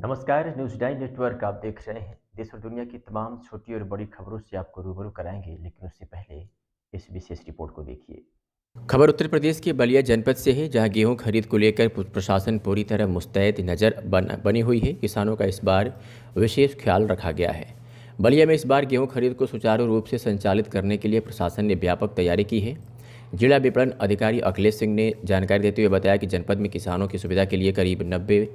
नमस्कार, news 9 network आप देख रहे हैं। देश और दुनिया की तमाम छोटी और बड़ी खबरों से आपको रूबरू कराएँगे, लेकिन उससे पहले इस विशेष रिपोर्ट को देखिए। खबर उत्तर प्रदेश के बलिया जनपद से है, जहां गेहूं खरीद को लेकर प्रशासन पूरी तरह मुस्तैद नज़र बनी हुई है। किसानों का इस बार विशेष ख्याल रखा गया है। बलिया में इस बार गेहूं खरीद को सुचारू रूप से संचालित करने के लिए प्रशासन ने व्यापक तैयारी की है। जिला विपणन अधिकारी अखिलेश सिंह ने जानकारी देते हुए बताया कि जनपद में किसानों की सुविधा के लिए करीब 90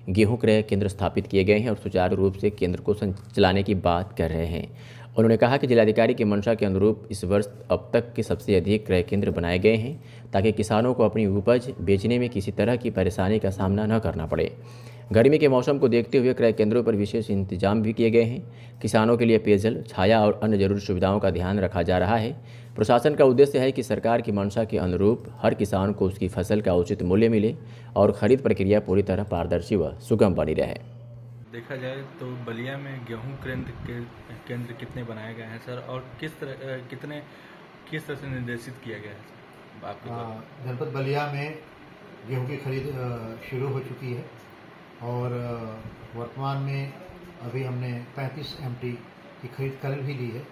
गेहूं क्रय केंद्र स्थापित किए गए हैं और सुचारू रूप से केंद्र को चलाने की बात कर रहे हैं। उन्होंने कहा कि जिलाधिकारी की मंशा के अनुरूप इस वर्ष अब तक के सबसे अधिक क्रय केंद्र बनाए गए हैं, ताकि किसानों को अपनी उपज बेचने में किसी तरह की परेशानी का सामना न करना पड़े। गर्मी के मौसम को देखते हुए क्रय केंद्रों पर विशेष इंतजाम भी किए गए हैं। किसानों के लिए पेयजल, छाया और अन्य जरूरी सुविधाओं का ध्यान रखा जा रहा है। प्रशासन का उद्देश्य है कि सरकार की मंशा के अनुरूप हर किसान को उसकी फसल का उचित मूल्य मिले और खरीद प्रक्रिया पूरी तरह पारदर्शी व सुगम बनी रहे। देखा जाए तो बलिया में गेहूं केंद्र कितने बनाए गए हैं सर, और किस तरह से निर्देशित किया गया है सर आपके द्वारा? जनपद बलिया में गेहूं की खरीद शुरू हो चुकी है और वर्तमान में अभी हमने 35 एमटी की खरीद कर भी ली है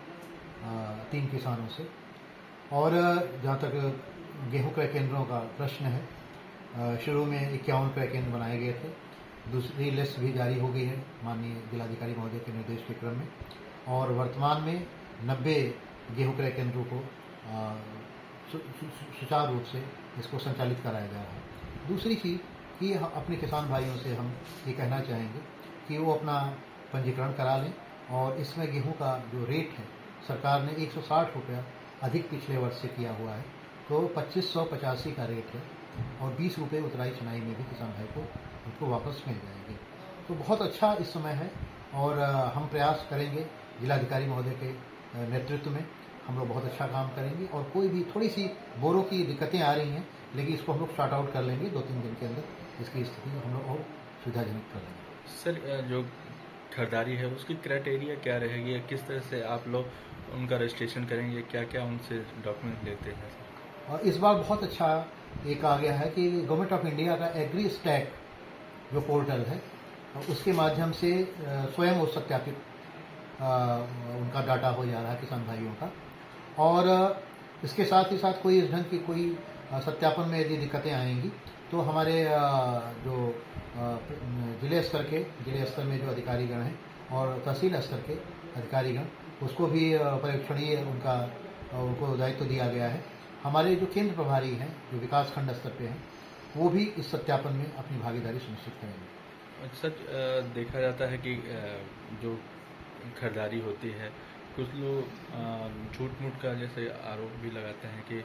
3 किसानों से। और जहाँ तक गेहूं क्रय केंद्रों का प्रश्न है, शुरू में 51 क्रय केंद्र बनाए गए थे। दूसरी लिस्ट भी जारी हो गई है माननीय जिलाधिकारी महोदय के निर्देश के क्रम में, और वर्तमान में 90 गेहूं क्रय केंद्रों को सुचारू रूप से इसको संचालित कराया जा रहा है। दूसरी चीज़ कि अपने किसान भाइयों से हम ये कहना चाहेंगे कि वो अपना पंजीकरण करा लें, और इसमें गेहूं का जो रेट है सरकार ने 160 रुपया अधिक पिछले वर्ष से किया हुआ है, तो 2585 का रेट है, और 20 रुपये उतराई चुनाई में भी किसान भाई को उनको वापस मिल जाएंगे। तो बहुत अच्छा इस समय है, और हम प्रयास करेंगे जिलाधिकारी महोदय के नेतृत्व में। हम लोग बहुत अच्छा काम करेंगे, और कोई भी थोड़ी सी बोरों की दिक्कतें आ रही हैं, लेकिन इसको हम लोग शॉर्ट आउट कर लेंगे 2-3 दिन के अंदर। इसकी स्थिति हम लोग और सुविधाजनक कर लेंगे। सर, जो खरीदारी है उसकी क्राइटेरिया क्या रहेगी, किस तरह से आप लोग उनका रजिस्ट्रेशन करेंगे, क्या क्या उनसे डॉक्यूमेंट लेते हैं सर? और इस बार बहुत अच्छा एक आ गया है कि गवर्नमेंट ऑफ इंडिया का एग्री स्टैक जो पोर्टल है, उसके माध्यम से स्वयं वो सत्यापित उनका डाटा हो जा रहा है किसान भाइयों का। और इसके साथ ही साथ कोई इस ढंग की कोई सत्यापन में यदि दिक्कतें आएंगी, तो हमारे जो जिले स्तर में जो अधिकारीगण हैं और तहसील स्तर के अधिकारीगण, उसको भी परीक्षणीय उनको दायित्व दिया गया है। हमारे जो केंद्र प्रभारी हैं जो विकास खंड स्तर पे हैं, वो भी इस सत्यापन में अपनी भागीदारी सुनिश्चित करेंगे। सर, देखा जाता है कि जो खरीदारी होती है, कुछ लोग झूठ मूठ का जैसे आरोप भी लगाते हैं कि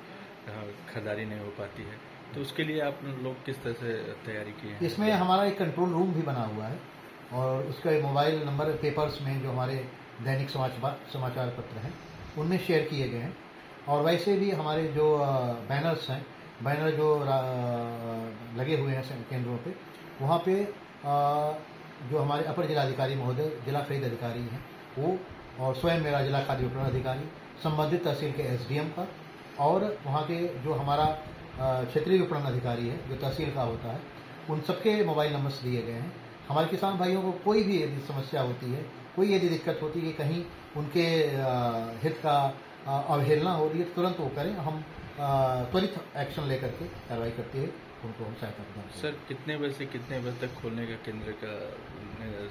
खरीदारी नहीं हो पाती है, तो उसके लिए आप लोग किस तरह से तैयारी की है? इसमें हमारा एक कंट्रोल रूम भी बना हुआ है, और उसका मोबाइल नंबर पेपर्स में जो हमारे दैनिक समाचार पत्र हैं उनमें शेयर किए गए हैं। और वैसे भी हमारे जो बैनर्स हैं, बैनर जो लगे हुए हैं केंद्रों पे, वहाँ पे जो हमारे अपर जिलाधिकारी महोदय, जिला खरीद अधिकारी हैं वो, और स्वयं मेरा जिला खाद्य विपणन अधिकारी, संबंधित तहसील के एसडीएम का, और वहाँ के जो हमारा क्षेत्रीय विपणन अधिकारी है जो तहसील का होता है, उन सबके मोबाइल नंबर्स दिए गए हैं। हमारे किसान भाइयों को कोई भी यदि समस्या होती है, कोई यदि दिक्कत होती है, कहीं उनके हित का अवहेलना हो रही है, तुरंत वो करें। हम त्वरित एक्शन लेकर के कार्रवाई करते हुए उनको हम सहायता प्रदान करें। सर, कितने बजे से कितने बजे तक खोलने का केंद्र का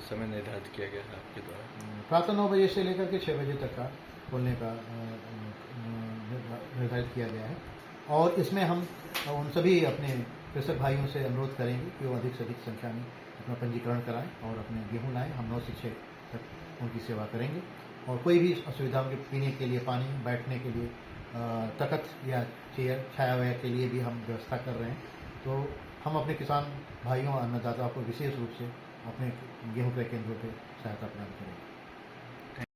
समय निर्धारित किया गया है आपके द्वारा? प्रातः 9 बजे से लेकर के 6 बजे तक का खोलने का निर्धारित किया गया है। और इसमें हम उन सभी अपने कृषक भाइयों से अनुरोध करेंगे कि वो अधिक से अधिक संख्या में अपना पंजीकरण कराएं और अपने गेहूँ लाएं। हम 9 से 6 तक उनकी सेवा करेंगे, और कोई भी असुविधा उनके पीने के लिए पानी, बैठने के लिए तख्त या चेयर, छाया के लिए भी हम व्यवस्था कर रहे हैं। तो हम अपने किसान भाइयों और अन्नदाताओं को विशेष रूप से अपने गेहूं क्रय केंद्रों पर सहायता प्रदान करेंगे।